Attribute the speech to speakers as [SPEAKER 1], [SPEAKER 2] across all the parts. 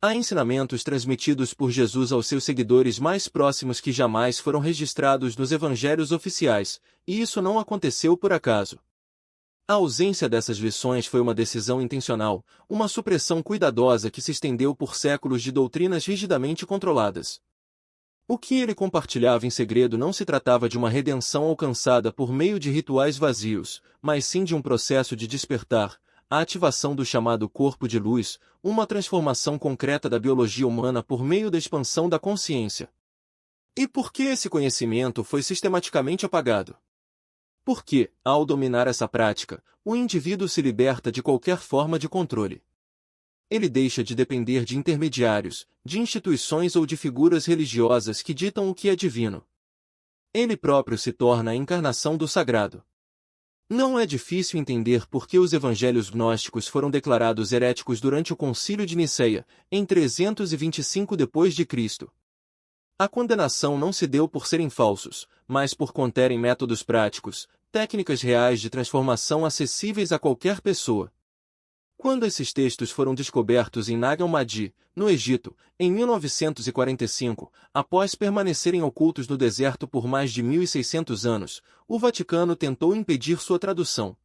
[SPEAKER 1] Há ensinamentos transmitidos por Jesus aos seus seguidores mais próximos que jamais foram registrados nos evangelhos oficiais, e isso não aconteceu por acaso. A ausência dessas lições foi uma decisão intencional, uma supressão cuidadosa que se estendeu por séculos de doutrinas rigidamente controladas. O que ele compartilhava em segredo não se tratava de uma redenção alcançada por meio de rituais vazios, mas sim de um processo de despertar, a ativação do chamado corpo de luz, uma transformação concreta da biologia humana por meio da expansão da consciência. E por que esse conhecimento foi sistematicamente apagado? Porque, ao dominar essa prática, o indivíduo se liberta de qualquer forma de controle. Ele deixa de depender de intermediários, de instituições ou de figuras religiosas que ditam o que é divino. Ele próprio se torna a encarnação do sagrado. Não é difícil entender por que os evangelhos gnósticos foram declarados heréticos durante o Concílio de Niceia, em 325 d.C. A condenação não se deu por serem falsos, mas por conterem métodos práticos, técnicas reais de transformação acessíveis a qualquer pessoa. Quando esses textos foram descobertos em Nag Hammadi, no Egito, em 1945, após permanecerem ocultos no deserto por mais de 1.600 anos, o Vaticano tentou impedir sua tradução.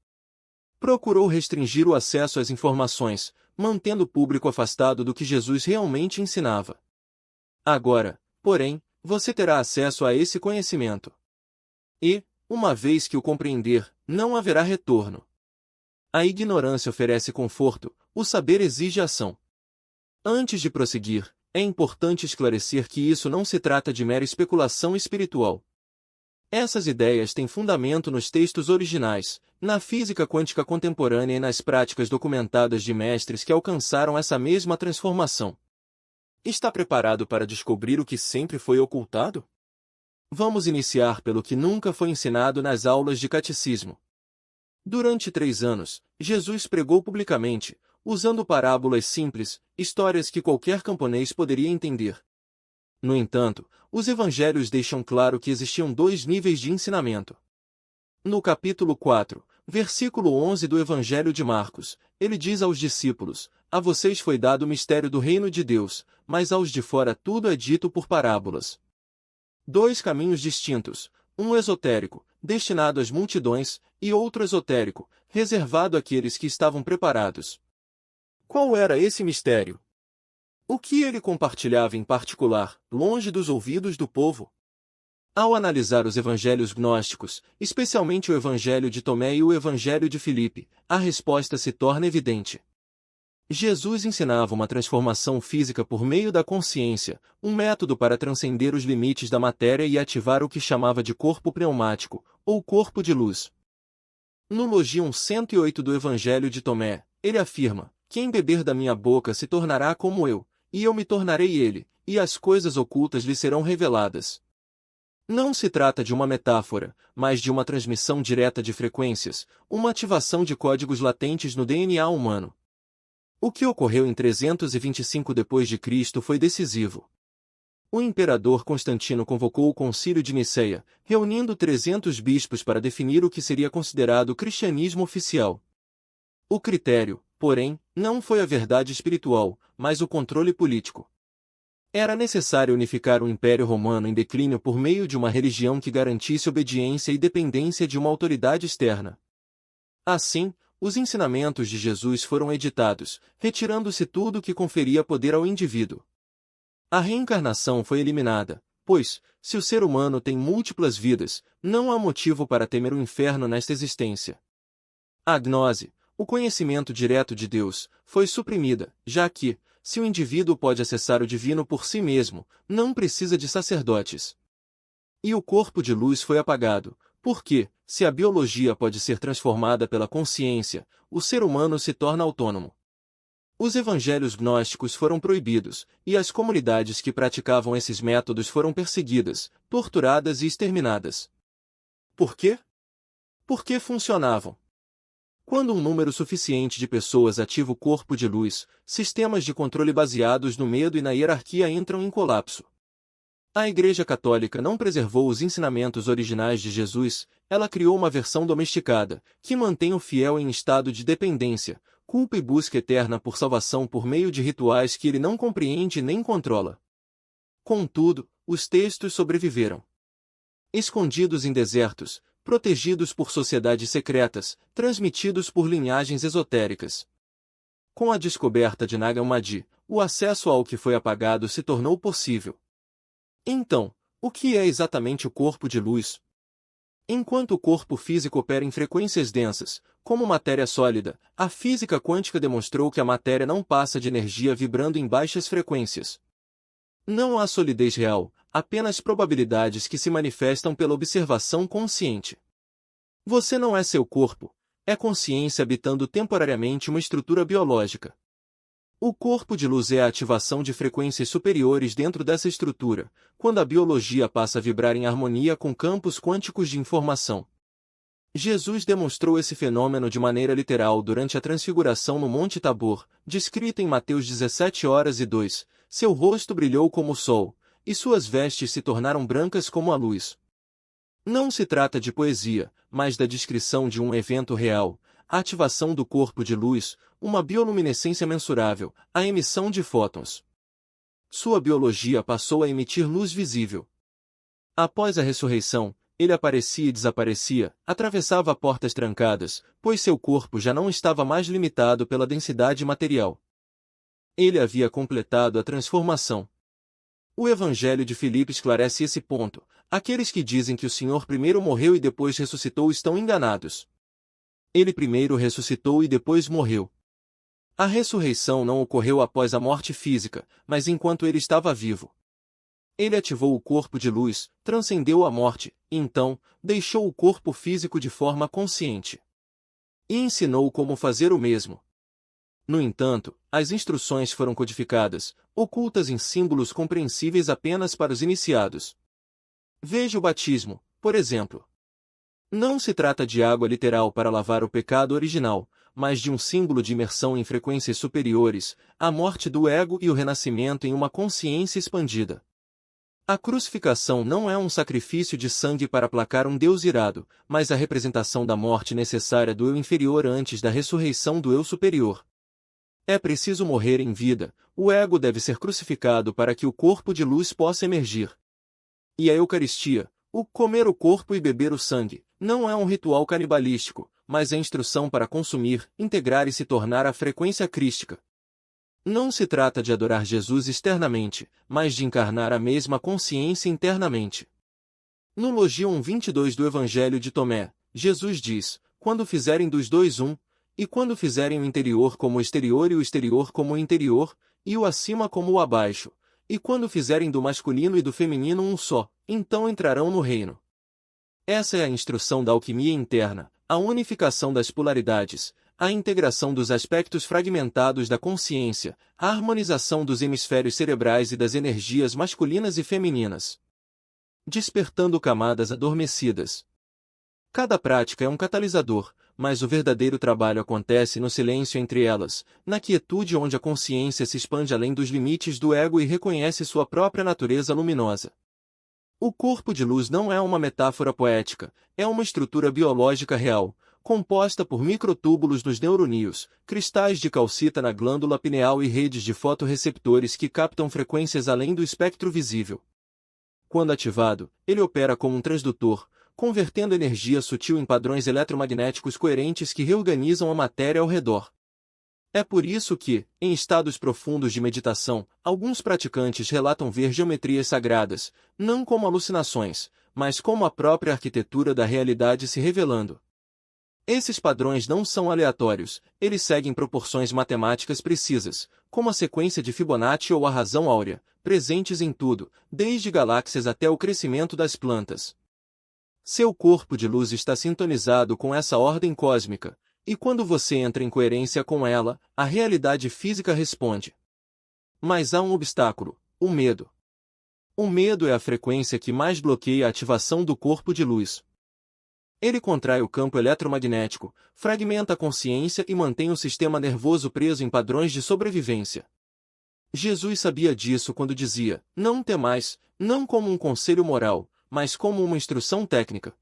[SPEAKER 1] Procurou restringir o acesso às informações, mantendo o público afastado do que Jesus realmente ensinava. Agora, porém, você terá acesso a esse conhecimento. E, uma vez que o compreender, não haverá retorno. A ignorância oferece conforto, o saber exige ação. Antes de prosseguir, é importante esclarecer que isso não se trata de mera especulação espiritual. Essas ideias têm fundamento nos textos originais, na física quântica contemporânea e nas práticas documentadas de mestres que alcançaram essa mesma transformação. Está preparado para descobrir o que sempre foi ocultado? Vamos iniciar pelo que nunca foi ensinado nas aulas de catecismo. Durante 3 anos, Jesus pregou publicamente, usando parábolas simples, histórias que qualquer camponês poderia entender. No entanto, os evangelhos deixam claro que existiam 2 níveis de ensinamento. No capítulo 4, versículo 11 do Evangelho de Marcos, ele diz aos discípulos: "A vocês foi dado o mistério do reino de Deus, mas aos de fora tudo é dito por parábolas." 2 caminhos distintos, um esotérico, destinado às multidões, e outro esotérico, reservado àqueles que estavam preparados. Qual era esse mistério? O que ele compartilhava em particular, longe dos ouvidos do povo? Ao analisar os evangelhos gnósticos, especialmente o Evangelho de Tomé e o Evangelho de Filipe, a resposta se torna evidente. Jesus ensinava uma transformação física por meio da consciência, um método para transcender os limites da matéria e ativar o que chamava de corpo pneumático, ou corpo de luz. No Logion 108 do Evangelho de Tomé, ele afirma: "Quem beber da minha boca se tornará como eu, e eu me tornarei ele, e as coisas ocultas lhe serão reveladas." Não se trata de uma metáfora, mas de uma transmissão direta de frequências, uma ativação de códigos latentes no DNA humano. O que ocorreu em 325 d.C. foi decisivo. O imperador Constantino convocou o Concílio de Niceia, reunindo 300 bispos para definir o que seria considerado cristianismo oficial. O critério, porém, não foi a verdade espiritual, mas o controle político. Era necessário unificar o Império Romano em declínio por meio de uma religião que garantisse obediência e dependência de uma autoridade externa. Assim, os ensinamentos de Jesus foram editados, retirando-se tudo que conferia poder ao indivíduo. A reencarnação foi eliminada, pois, se o ser humano tem múltiplas vidas, não há motivo para temer o inferno nesta existência. A gnose, o conhecimento direto de Deus, foi suprimida, já que, se o indivíduo pode acessar o divino por si mesmo, não precisa de sacerdotes. E o corpo de luz foi apagado, porque, se a biologia pode ser transformada pela consciência, o ser humano se torna autônomo. Os evangelhos gnósticos foram proibidos, e as comunidades que praticavam esses métodos foram perseguidas, torturadas e exterminadas. Por quê? Porque funcionavam. Quando um número suficiente de pessoas ativa o corpo de luz, sistemas de controle baseados no medo e na hierarquia entram em colapso. A Igreja Católica não preservou os ensinamentos originais de Jesus, ela criou uma versão domesticada, que mantém o fiel em estado de dependência, culpa e busca eterna por salvação por meio de rituais que ele não compreende nem controla. Contudo, os textos sobreviveram. Escondidos em desertos, protegidos por sociedades secretas, transmitidos por linhagens esotéricas. Com a descoberta de Nag Hammadi, o acesso ao que foi apagado se tornou possível. Então, o que é exatamente o corpo de luz? Enquanto o corpo físico opera em frequências densas, como matéria sólida, a física quântica demonstrou que a matéria não passa de energia vibrando em baixas frequências. Não há solidez real, apenas probabilidades que se manifestam pela observação consciente. Você não é seu corpo, é consciência habitando temporariamente uma estrutura biológica. O corpo de luz é a ativação de frequências superiores dentro dessa estrutura, quando a biologia passa a vibrar em harmonia com campos quânticos de informação. Jesus demonstrou esse fenômeno de maneira literal durante a transfiguração no Monte Tabor, descrita em Mateus 17:2. Seu rosto brilhou como o sol, e suas vestes se tornaram brancas como a luz. Não se trata de poesia, mas da descrição de um evento real, a ativação do corpo de luz, uma bioluminescência mensurável, a emissão de fótons. Sua biologia passou a emitir luz visível. Após a ressurreição, ele aparecia e desaparecia, atravessava portas trancadas, pois seu corpo já não estava mais limitado pela densidade material. Ele havia completado a transformação. O Evangelho de Filipe esclarece esse ponto. Aqueles que dizem que o Senhor primeiro morreu e depois ressuscitou estão enganados. Ele primeiro ressuscitou e depois morreu. A ressurreição não ocorreu após a morte física, mas enquanto ele estava vivo. Ele ativou o corpo de luz, transcendeu a morte, e então, deixou o corpo físico de forma consciente. E ensinou como fazer o mesmo. No entanto, as instruções foram codificadas, ocultas em símbolos compreensíveis apenas para os iniciados. Veja o batismo, por exemplo. Não se trata de água literal para lavar o pecado original, mas de um símbolo de imersão em frequências superiores, a morte do ego e o renascimento em uma consciência expandida. A crucificação não é um sacrifício de sangue para aplacar um Deus irado, mas a representação da morte necessária do eu inferior antes da ressurreição do eu superior. É preciso morrer em vida, o ego deve ser crucificado para que o corpo de luz possa emergir. E a Eucaristia, o comer o corpo e beber o sangue, não é um ritual canibalístico, mas é instrução para consumir, integrar e se tornar a frequência crística. Não se trata de adorar Jesus externamente, mas de encarnar a mesma consciência internamente. No Logio 1:22 do Evangelho de Tomé, Jesus diz, quando fizerem dos dois um, e quando fizerem o interior como o exterior e o exterior como o interior, e o acima como o abaixo, e quando fizerem do masculino e do feminino um só, então entrarão no reino. Essa é a instrução da alquimia interna, a unificação das polaridades, a integração dos aspectos fragmentados da consciência, a harmonização dos hemisférios cerebrais e das energias masculinas e femininas. Despertando camadas adormecidas. Cada prática é um catalisador, mas o verdadeiro trabalho acontece no silêncio entre elas, na quietude onde a consciência se expande além dos limites do ego e reconhece sua própria natureza luminosa. O corpo de luz não é uma metáfora poética, é uma estrutura biológica real, composta por microtúbulos nos neuroníeos, cristais de calcita na glândula pineal e redes de fotorreceptores que captam frequências além do espectro visível. Quando ativado, ele opera como um transdutor, convertendo energia sutil em padrões eletromagnéticos coerentes que reorganizam a matéria ao redor. É por isso que, em estados profundos de meditação, alguns praticantes relatam ver geometrias sagradas, não como alucinações, mas como a própria arquitetura da realidade se revelando. Esses padrões não são aleatórios, eles seguem proporções matemáticas precisas, como a sequência de Fibonacci ou a razão áurea, presentes em tudo, desde galáxias até o crescimento das plantas. Seu corpo de luz está sintonizado com essa ordem cósmica, e quando você entra em coerência com ela, a realidade física responde. Mas há um obstáculo, o medo. O medo é a frequência que mais bloqueia a ativação do corpo de luz. Ele contrai o campo eletromagnético, fragmenta a consciência e mantém o sistema nervoso preso em padrões de sobrevivência. Jesus sabia disso quando dizia, não temais, não como um conselho moral, mas como uma instrução técnica.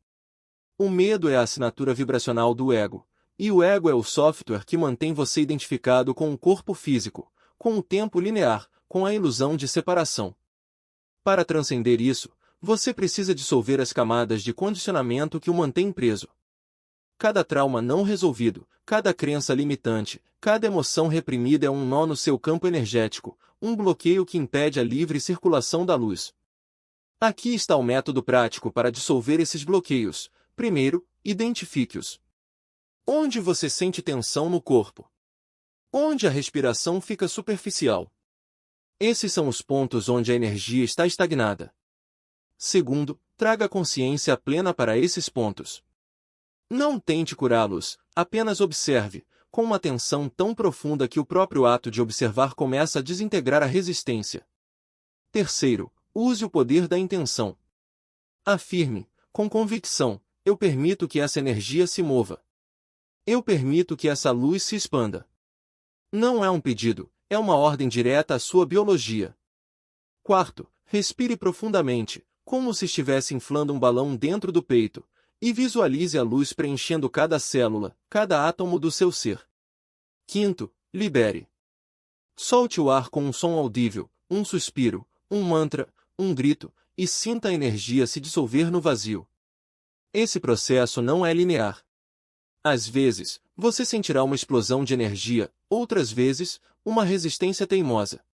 [SPEAKER 1] O medo é a assinatura vibracional do ego, e o ego é o software que mantém você identificado com o corpo físico, com o tempo linear, com a ilusão de separação. Para transcender isso, você precisa dissolver as camadas de condicionamento que o mantém preso. Cada trauma não resolvido, cada crença limitante, cada emoção reprimida é um nó no seu campo energético, um bloqueio que impede a livre circulação da luz. Aqui está o método prático para dissolver esses bloqueios. Primeiro, identifique-os. Onde você sente tensão no corpo? Onde a respiração fica superficial? Esses são os pontos onde a energia está estagnada. Segundo, traga consciência plena para esses pontos. Não tente curá-los, apenas observe, com uma atenção tão profunda que o próprio ato de observar começa a desintegrar a resistência. Terceiro, use o poder da intenção. Afirme, com convicção, eu permito que essa energia se mova. Eu permito que essa luz se expanda. Não é um pedido, é uma ordem direta à sua biologia. Quarto, respire profundamente, como se estivesse inflando um balão dentro do peito, e visualize a luz preenchendo cada célula, cada átomo do seu ser. Quinto, libere. Solte o ar com um som audível, um suspiro, um mantra, um grito, e sinta a energia se dissolver no vazio. Esse processo não é linear. Às vezes, você sentirá uma explosão de energia, outras vezes, uma resistência teimosa.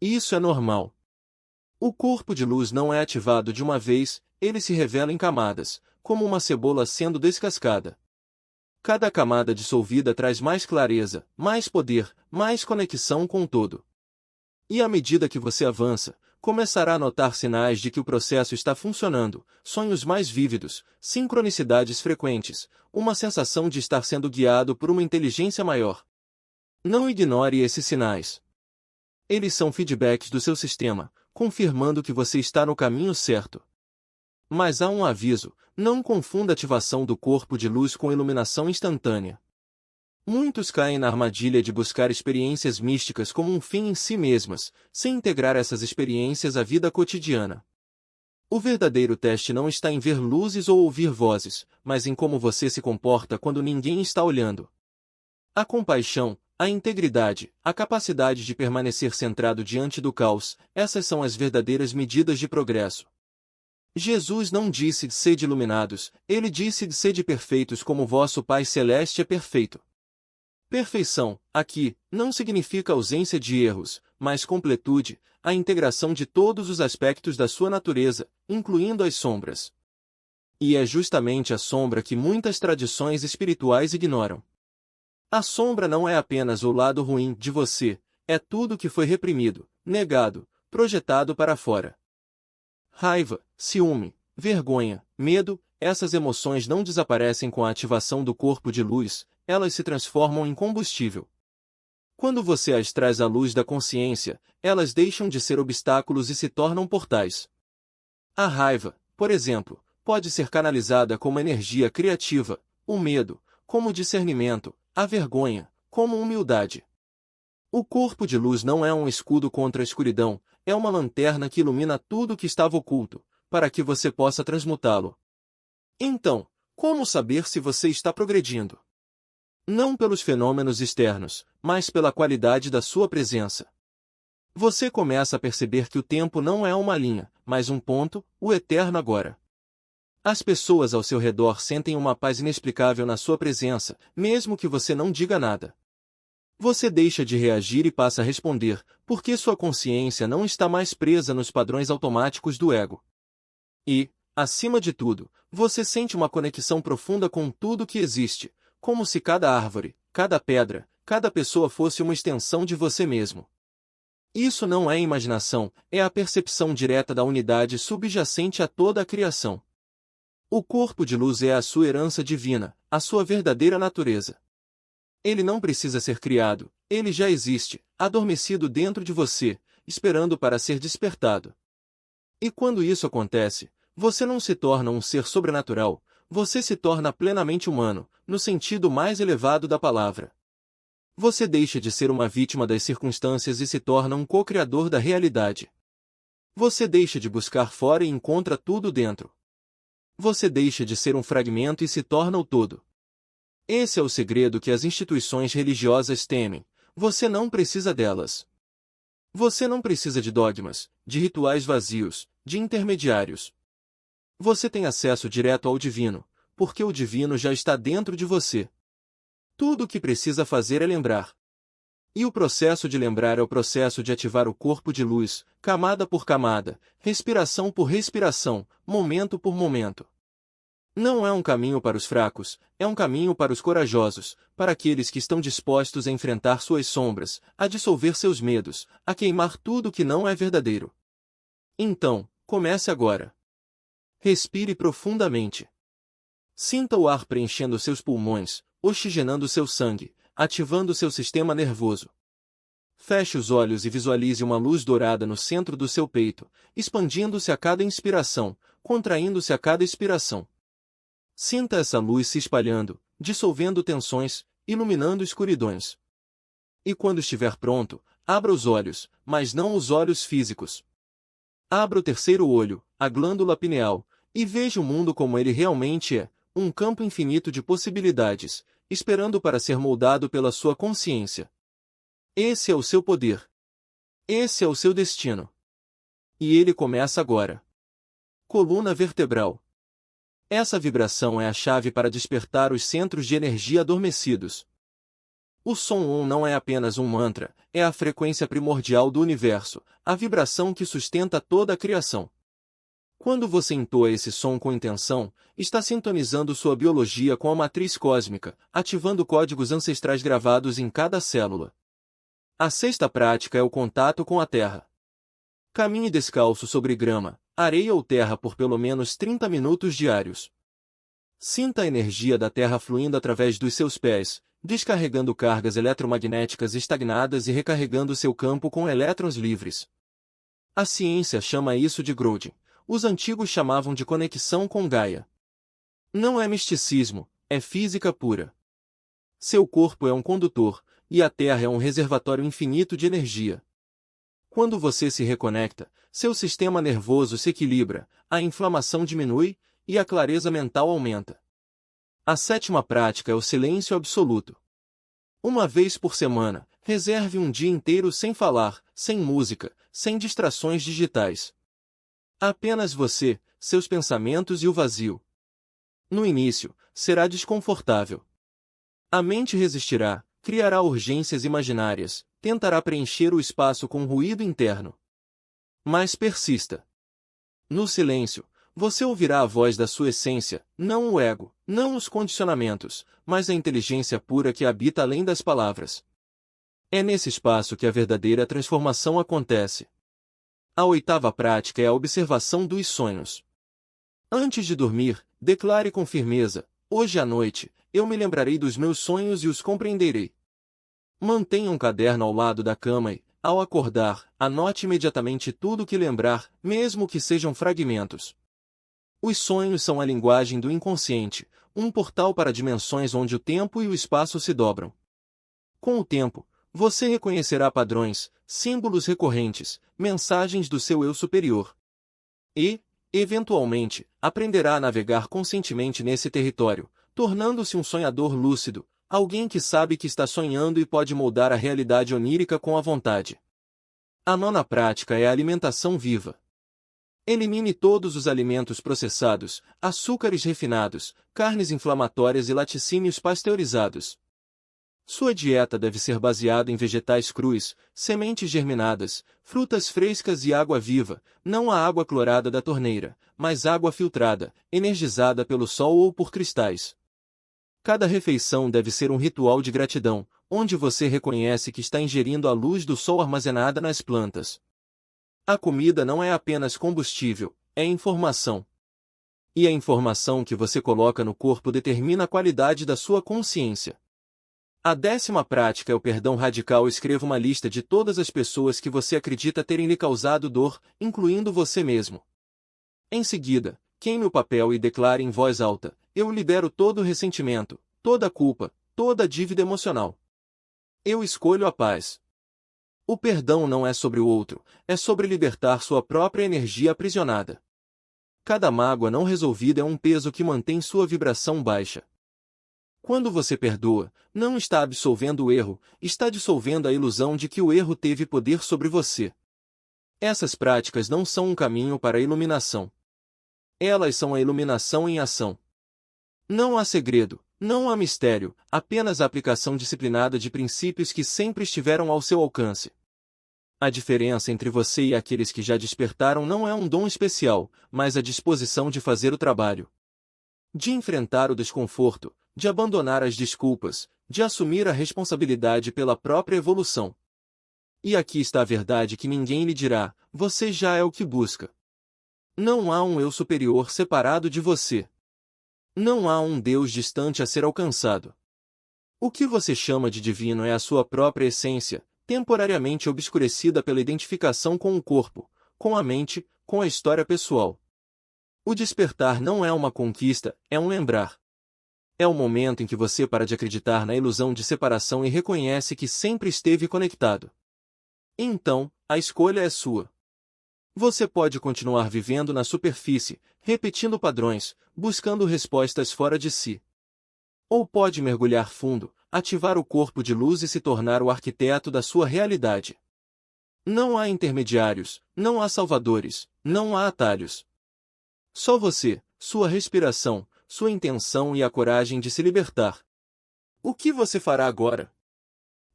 [SPEAKER 1] Isso é normal. O corpo de luz não é ativado de uma vez, ele se revela em camadas, como uma cebola sendo descascada. Cada camada dissolvida traz mais clareza, mais poder, mais conexão com o todo. E à medida que você avança, começará a notar sinais de que o processo está funcionando, sonhos mais vívidos, sincronicidades frequentes, uma sensação de estar sendo guiado por uma inteligência maior. Não ignore esses sinais. Eles são feedbacks do seu sistema, confirmando que você está no caminho certo. Mas há um aviso, não confunda a ativação do corpo de luz com iluminação instantânea. Muitos caem na armadilha de buscar experiências místicas como um fim em si mesmas, sem integrar essas experiências à vida cotidiana. O verdadeiro teste não está em ver luzes ou ouvir vozes, mas em como você se comporta quando ninguém está olhando. A compaixão, a integridade, a capacidade de permanecer centrado diante do caos, essas são as verdadeiras medidas de progresso. Jesus não disse de sede iluminados, ele disse de sede perfeitos como vosso Pai Celeste é perfeito. Perfeição, aqui, não significa ausência de erros, mas completude, a integração de todos os aspectos da sua natureza, incluindo as sombras. E é justamente a sombra que muitas tradições espirituais ignoram. A sombra não é apenas o lado ruim de você, é tudo que foi reprimido, negado, projetado para fora. Raiva, ciúme, vergonha, medo, essas emoções não desaparecem com a ativação do corpo de luz, elas se transformam em combustível. Quando você as traz à luz da consciência, elas deixam de ser obstáculos e se tornam portais. A raiva, por exemplo, pode ser canalizada como energia criativa, o medo, como discernimento, a vergonha, como humildade. O corpo de luz não é um escudo contra a escuridão, é uma lanterna que ilumina tudo o que estava oculto, para que você possa transmutá-lo. Então, como saber se você está progredindo? Não pelos fenômenos externos, mas pela qualidade da sua presença. Você começa a perceber que o tempo não é uma linha, mas um ponto, o eterno agora. As pessoas ao seu redor sentem uma paz inexplicável na sua presença, mesmo que você não diga nada. Você deixa de reagir e passa a responder, porque sua consciência não está mais presa nos padrões automáticos do ego. E, acima de tudo, você sente uma conexão profunda com tudo que existe, como se cada árvore, cada pedra, cada pessoa fosse uma extensão de você mesmo. Isso não é imaginação, é a percepção direta da unidade subjacente a toda a criação. O corpo de luz é a sua herança divina, a sua verdadeira natureza. Ele não precisa ser criado, ele já existe, adormecido dentro de você, esperando para ser despertado. E quando isso acontece, você não se torna um ser sobrenatural, você se torna plenamente humano, no sentido mais elevado da palavra. Você deixa de ser uma vítima das circunstâncias e se torna um co-criador da realidade. Você deixa de buscar fora e encontra tudo dentro. Você deixa de ser um fragmento e se torna o todo. Esse é o segredo que as instituições religiosas temem. Você não precisa delas. Você não precisa de dogmas, de rituais vazios, de intermediários. Você tem acesso direto ao divino, porque o divino já está dentro de você. Tudo o que precisa fazer é lembrar. E o processo de lembrar é o processo de ativar o corpo de luz, camada por camada, respiração por respiração, momento por momento. Não é um caminho para os fracos, é um caminho para os corajosos, para aqueles que estão dispostos a enfrentar suas sombras, a dissolver seus medos, a queimar tudo que não é verdadeiro. Então, comece agora. Respire profundamente. Sinta o ar preenchendo seus pulmões, oxigenando seu sangue, ativando seu sistema nervoso. Feche os olhos e visualize uma luz dourada no centro do seu peito, expandindo-se a cada inspiração, contraindo-se a cada expiração. Sinta essa luz se espalhando, dissolvendo tensões, iluminando escuridões. E quando estiver pronto, abra os olhos, mas não os olhos físicos. Abra o terceiro olho, a glândula pineal, e veja o mundo como ele realmente é, um campo infinito de possibilidades, esperando para ser moldado pela sua consciência. Esse é o seu poder. Esse é o seu destino. E ele começa agora. Coluna vertebral. Essa vibração é a chave para despertar os centros de energia adormecidos. O som Om não é apenas um mantra, é a frequência primordial do universo, a vibração que sustenta toda a criação. Quando você entoa esse som com intenção, está sintonizando sua biologia com a matriz cósmica, ativando códigos ancestrais gravados em cada célula. A sexta prática é o contato com a terra. Caminhe descalço sobre grama, areia ou terra por pelo menos 30 minutos diários. Sinta a energia da terra fluindo através dos seus pés, descarregando cargas eletromagnéticas estagnadas e recarregando seu campo com elétrons livres. A ciência chama isso de growth. Os antigos chamavam de conexão com Gaia. Não é misticismo, é física pura. Seu corpo é um condutor, e a Terra é um reservatório infinito de energia. Quando você se reconecta, seu sistema nervoso se equilibra, a inflamação diminui, e a clareza mental aumenta. A sétima prática é o silêncio absoluto. Uma vez por semana, reserve um dia inteiro sem falar, sem música, sem distrações digitais. Apenas você, seus pensamentos e o vazio. No início, será desconfortável. A mente resistirá, criará urgências imaginárias, tentará preencher o espaço com ruído interno. Mas persista. No silêncio, você ouvirá a voz da sua essência, não o ego, não os condicionamentos, mas a inteligência pura que habita além das palavras. É nesse espaço que a verdadeira transformação acontece. A oitava prática é a observação dos sonhos. Antes de dormir, declare com firmeza: hoje à noite, eu me lembrarei dos meus sonhos e os compreenderei. Mantenha um caderno ao lado da cama e, ao acordar, anote imediatamente tudo o que lembrar, mesmo que sejam fragmentos. Os sonhos são a linguagem do inconsciente, um portal para dimensões onde o tempo e o espaço se dobram. Com o tempo, você reconhecerá padrões, símbolos recorrentes, mensagens do seu eu superior. E, eventualmente, aprenderá a navegar conscientemente nesse território, tornando-se um sonhador lúcido, alguém que sabe que está sonhando e pode moldar a realidade onírica com a vontade. A nona prática é a alimentação viva. Elimine todos os alimentos processados, açúcares refinados, carnes inflamatórias e laticínios pasteurizados. Sua dieta deve ser baseada em vegetais crus, sementes germinadas, frutas frescas e água viva, não a água clorada da torneira, mas água filtrada, energizada pelo sol ou por cristais. Cada refeição deve ser um ritual de gratidão, onde você reconhece que está ingerindo a luz do sol armazenada nas plantas. A comida não é apenas combustível, é informação. E a informação que você coloca no corpo determina a qualidade da sua consciência. A décima prática é o perdão radical. Escreva uma lista de todas as pessoas que você acredita terem lhe causado dor, incluindo você mesmo. Em seguida, queime o papel e declare em voz alta: eu libero todo o ressentimento, toda a culpa, toda a dívida emocional. Eu escolho a paz. O perdão não é sobre o outro, é sobre libertar sua própria energia aprisionada. Cada mágoa não resolvida é um peso que mantém sua vibração baixa. Quando você perdoa, não está absolvendo o erro, está dissolvendo a ilusão de que o erro teve poder sobre você. Essas práticas não são um caminho para a iluminação. Elas são a iluminação em ação. Não há segredo, não há mistério, apenas a aplicação disciplinada de princípios que sempre estiveram ao seu alcance. A diferença entre você e aqueles que já despertaram não é um dom especial, mas a disposição de fazer o trabalho. De enfrentar o desconforto, de abandonar as desculpas, de assumir a responsabilidade pela própria evolução. E aqui está a verdade que ninguém lhe dirá: você já é o que busca. Não há um eu superior separado de você. Não há um Deus distante a ser alcançado. O que você chama de divino é a sua própria essência, temporariamente obscurecida pela identificação com o corpo, com a mente, com a história pessoal. O despertar não é uma conquista, é um lembrar. É o momento em que você para de acreditar na ilusão de separação e reconhece que sempre esteve conectado. Então, a escolha é sua. Você pode continuar vivendo na superfície, repetindo padrões, buscando respostas fora de si. Ou pode mergulhar fundo, ativar o corpo de luz e se tornar o arquiteto da sua realidade. Não há intermediários, não há salvadores, não há atalhos. Só você, sua respiração, sua intenção e a coragem de se libertar. O que você fará agora?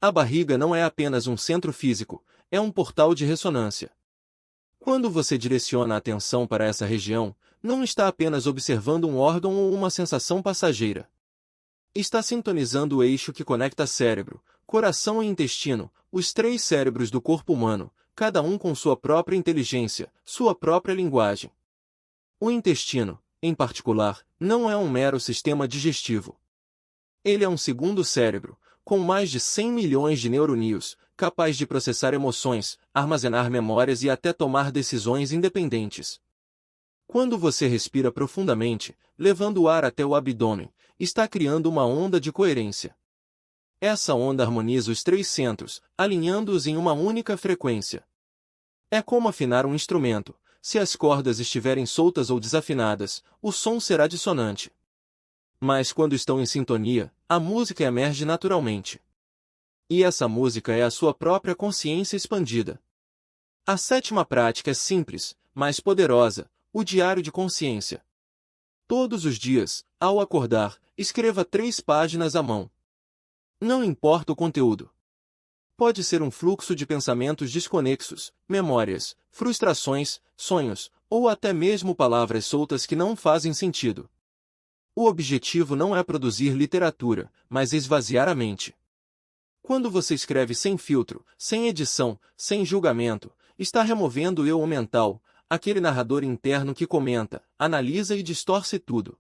[SPEAKER 1] A barriga não é apenas um centro físico, é um portal de ressonância. Quando você direciona a atenção para essa região, não está apenas observando um órgão ou uma sensação passageira. Está sintonizando o eixo que conecta cérebro, coração e intestino, os 3 cérebros do corpo humano, cada um com sua própria inteligência, sua própria linguagem. O intestino, em particular, não é um mero sistema digestivo. Ele é um segundo cérebro, com mais de 100 milhões de neurônios, capaz de processar emoções, armazenar memórias e até tomar decisões independentes. Quando você respira profundamente, levando o ar até o abdômen, está criando uma onda de coerência. Essa onda harmoniza os 3 centros, alinhando-os em uma única frequência. É como afinar um instrumento. Se as cordas estiverem soltas ou desafinadas, o som será dissonante. Mas quando estão em sintonia, a música emerge naturalmente. E essa música é a sua própria consciência expandida. A 7ª prática é simples, mas poderosa, o diário de consciência. Todos os dias, ao acordar, escreva 3 páginas à mão. Não importa o conteúdo. Pode ser um fluxo de pensamentos desconexos, memórias, frustrações, sonhos, ou até mesmo palavras soltas que não fazem sentido. O objetivo não é produzir literatura, mas esvaziar a mente. Quando você escreve sem filtro, sem edição, sem julgamento, está removendo o eu mental, aquele narrador interno que comenta, analisa e distorce tudo.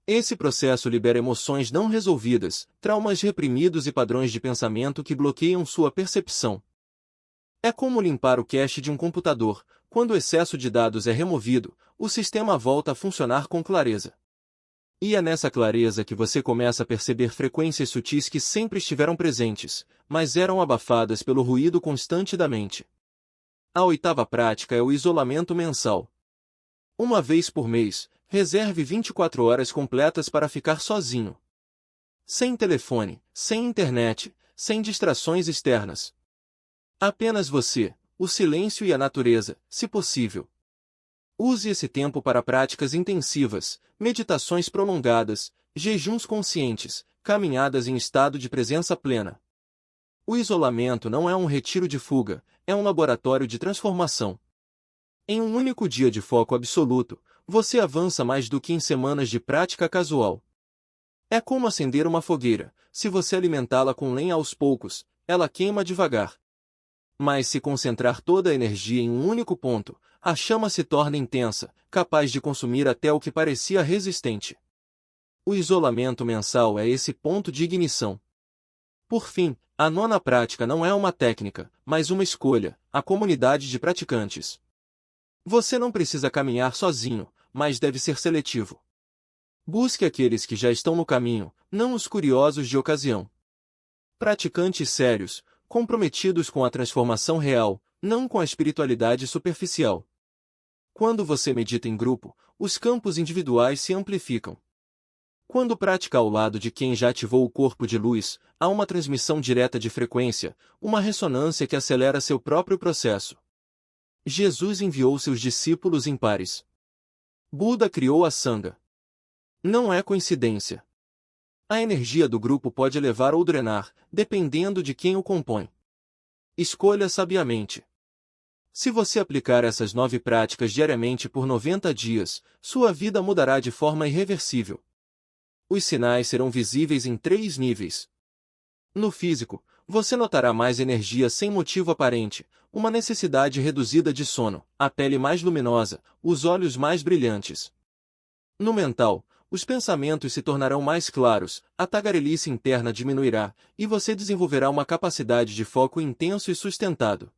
[SPEAKER 1] Esse processo libera emoções não resolvidas, traumas reprimidos e padrões de pensamento que bloqueiam sua percepção. É como limpar o cache de um computador. Quando o excesso de dados é removido, o sistema volta a funcionar com clareza. E é nessa clareza que você começa a perceber frequências sutis que sempre estiveram presentes, mas eram abafadas pelo ruído constante da mente. A 8ª prática é o isolamento mensal. Uma vez por mês, reserve 24 horas completas para ficar sozinho. Sem telefone, sem internet, sem distrações externas. Apenas você, o silêncio e a natureza, se possível. Use esse tempo para práticas intensivas, meditações prolongadas, jejuns conscientes, caminhadas em estado de presença plena. O isolamento não é um retiro de fuga, é um laboratório de transformação. Em um único dia de foco absoluto, você avança mais do que em semanas de prática casual. É como acender uma fogueira. Se você alimentá-la com lenha aos poucos, ela queima devagar. Mas se concentrar toda a energia em um único ponto, a chama se torna intensa, capaz de consumir até o que parecia resistente. O isolamento mensal é esse ponto de ignição. Por fim, a 9ª prática não é uma técnica, mas uma escolha, a comunidade de praticantes. Você não precisa caminhar sozinho, mas deve ser seletivo. Busque aqueles que já estão no caminho, não os curiosos de ocasião. Praticantes sérios, comprometidos com a transformação real, não com a espiritualidade superficial. Quando você medita em grupo, os campos individuais se amplificam. Quando prática ao lado de quem já ativou o corpo de luz, há uma transmissão direta de frequência, uma ressonância que acelera seu próprio processo. Jesus enviou seus discípulos em pares. Buda criou a Sangha. Não é coincidência. A energia do grupo pode elevar ou drenar, dependendo de quem o compõe. Escolha sabiamente. Se você aplicar essas 9 práticas diariamente por 90 dias, sua vida mudará de forma irreversível. Os sinais serão visíveis em 3 níveis. No físico, você notará mais energia sem motivo aparente, uma necessidade reduzida de sono, a pele mais luminosa, os olhos mais brilhantes. No mental, os pensamentos se tornarão mais claros, a tagarelice interna diminuirá, e você desenvolverá uma capacidade de foco intenso e sustentado.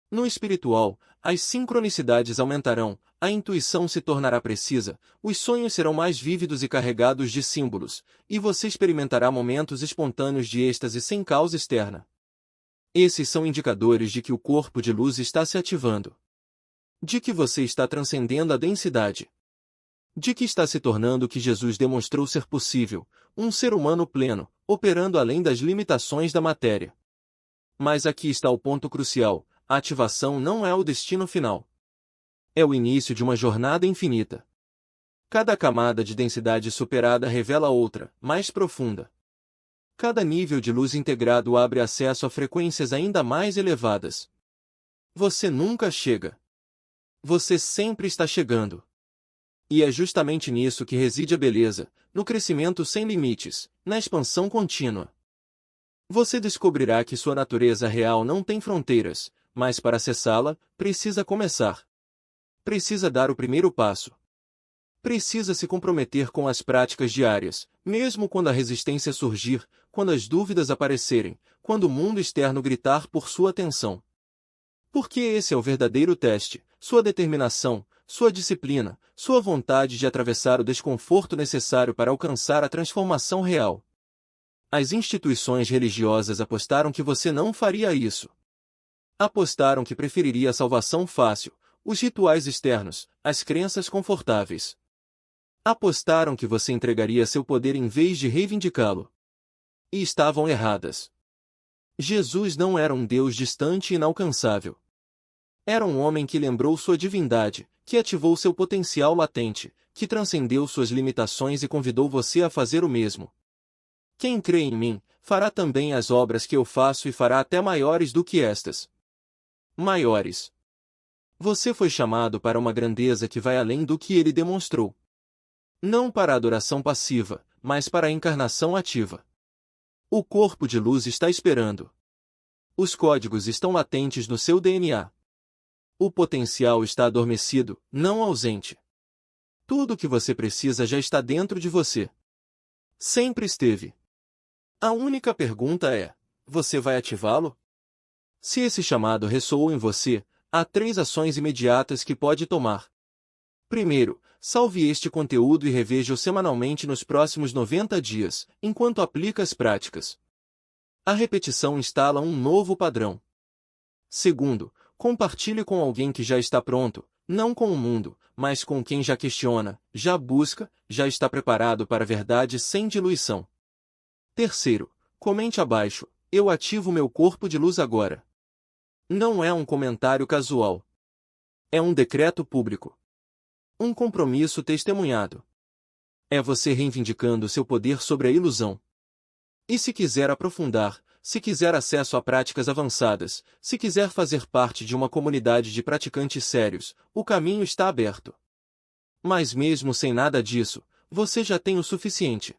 [SPEAKER 1] No espiritual, as sincronicidades aumentarão, a intuição se tornará precisa, os sonhos serão mais vívidos e carregados de símbolos, e você experimentará momentos espontâneos de êxtase sem causa externa. Esses são indicadores de que o corpo de luz está se ativando. De que você está transcendendo a densidade. De que está se tornando o que Jesus demonstrou ser possível, um ser humano pleno, operando além das limitações da matéria. Mas aqui está o ponto crucial: a ativação não é o destino final. É o início de uma jornada infinita. Cada camada de densidade superada revela outra, mais profunda. Cada nível de luz integrado abre acesso a frequências ainda mais elevadas. Você nunca chega. Você sempre está chegando. E é justamente nisso que reside a beleza, no crescimento sem limites, na expansão contínua. Você descobrirá que sua natureza real não tem fronteiras, mas para acessá-la, precisa começar. Precisa dar o primeiro passo. Precisa se comprometer com as práticas diárias, mesmo quando a resistência surgir, quando as dúvidas aparecerem, quando o mundo externo gritar por sua atenção. Porque esse é o verdadeiro teste, sua determinação, sua disciplina, sua vontade de atravessar o desconforto necessário para alcançar a transformação real. As instituições religiosas apostaram que você não faria isso. Apostaram que preferiria a salvação fácil, os rituais externos, as crenças confortáveis. Apostaram que você entregaria seu poder em vez de reivindicá-lo. E estavam erradas. Jesus não era um Deus distante e inalcançável. Era um homem que lembrou sua divindade, que ativou seu potencial latente, que transcendeu suas limitações e convidou você a fazer o mesmo. Quem crê em mim, fará também as obras que eu faço e fará até maiores do que estas. Maiores. Você foi chamado para uma grandeza que vai além do que ele demonstrou. Não para a adoração passiva, mas para a encarnação ativa. O corpo de luz está esperando. Os códigos estão latentes no seu DNA. O potencial está adormecido, não ausente. Tudo o que você precisa já está dentro de você. Sempre esteve. A única pergunta é: você vai ativá-lo? Se esse chamado ressoou em você, há 3 ações imediatas que pode tomar. Primeiro, salve este conteúdo e reveja-o semanalmente nos próximos 90 dias, enquanto aplica as práticas. A repetição instala um novo padrão. Segundo, compartilhe com alguém que já está pronto, não com o mundo, mas com quem já questiona, já busca, já está preparado para a verdade sem diluição. Terceiro, comente abaixo: eu ativo meu corpo de luz agora. Não é um comentário casual. É um decreto público. Um compromisso testemunhado. É você reivindicando seu poder sobre a ilusão. E se quiser aprofundar, se quiser acesso a práticas avançadas, se quiser fazer parte de uma comunidade de praticantes sérios, o caminho está aberto. Mas mesmo sem nada disso, você já tem o suficiente.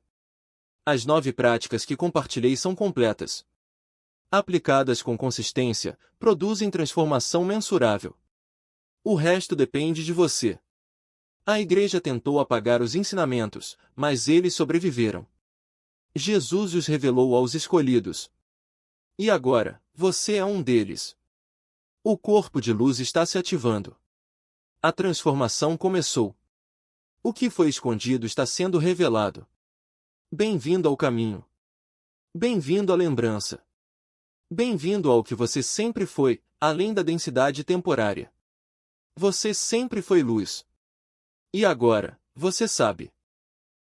[SPEAKER 1] As 9 práticas que compartilhei são completas. Aplicadas com consistência, produzem transformação mensurável. O resto depende de você. A Igreja tentou apagar os ensinamentos, mas eles sobreviveram. Jesus os revelou aos escolhidos. E agora, você é um deles. O corpo de luz está se ativando. A transformação começou. O que foi escondido está sendo revelado. Bem-vindo ao caminho. Bem-vindo à lembrança. Bem-vindo ao que você sempre foi, além da densidade temporária. Você sempre foi luz. E agora, você sabe.